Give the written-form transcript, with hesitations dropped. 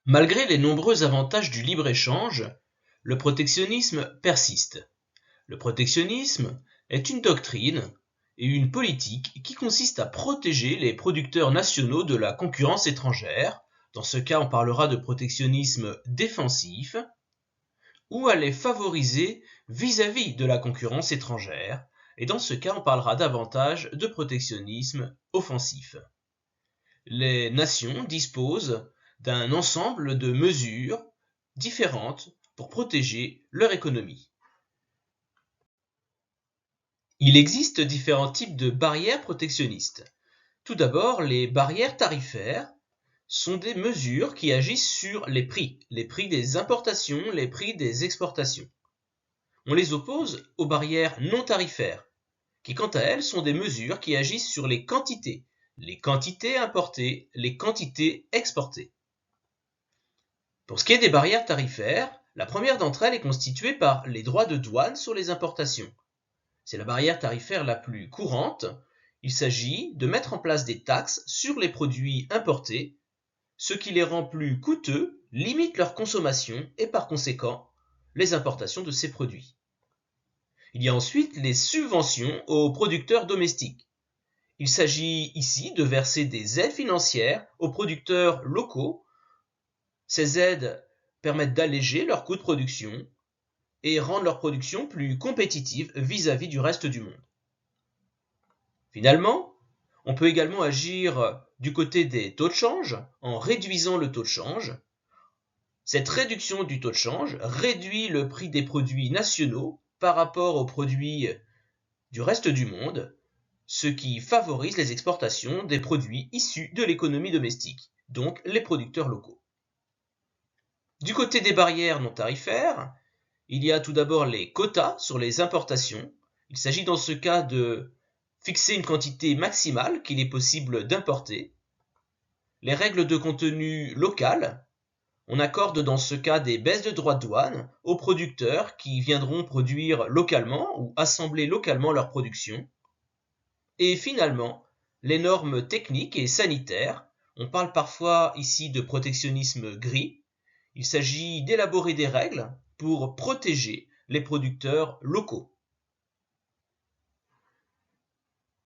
Malgré les nombreux avantages du libre-échange, le protectionnisme persiste. Le protectionnisme est une doctrine et une politique qui consiste à protéger les producteurs nationaux de la concurrence étrangère, dans ce cas on parlera de protectionnisme défensif, ou à les favoriser vis-à-vis de la concurrence étrangère, et dans ce cas on parlera davantage de protectionnisme offensif. Les nations disposent d'un ensemble de mesures différentes pour protéger leur économie. Il existe différents types de barrières protectionnistes. Tout d'abord, les barrières tarifaires sont des mesures qui agissent sur les prix des importations, les prix des exportations. On les oppose aux barrières non tarifaires, qui quant à elles sont des mesures qui agissent sur les quantités importées, les quantités exportées. Pour ce qui est des barrières tarifaires, la première d'entre elles est constituée par les droits de douane sur les importations. C'est la barrière tarifaire la plus courante. Il s'agit de mettre en place des taxes sur les produits importés, ce qui les rend plus coûteux, limite leur consommation et par conséquent les importations de ces produits. Il y a ensuite les subventions aux producteurs domestiques. Il s'agit ici de verser des aides financières aux producteurs locaux. Ces aides permettent d'alléger leurs coûts de production et rendre leur production plus compétitive vis-à-vis du reste du monde. Finalement, on peut également agir du côté des taux de change en réduisant le taux de change. Cette réduction du taux de change réduit le prix des produits nationaux par rapport aux produits du reste du monde, ce qui favorise les exportations des produits issus de l'économie domestique, donc les producteurs locaux. Du côté des barrières non tarifaires, il y a tout d'abord les quotas sur les importations. Il s'agit dans ce cas de fixer une quantité maximale qu'il est possible d'importer. Les règles de contenu local. On accorde dans ce cas des baisses de droits de douane aux producteurs qui viendront produire localement ou assembler localement leur production. Et finalement, les normes techniques et sanitaires. On parle parfois ici de protectionnisme gris. Il s'agit d'élaborer des règles pour protéger les producteurs locaux.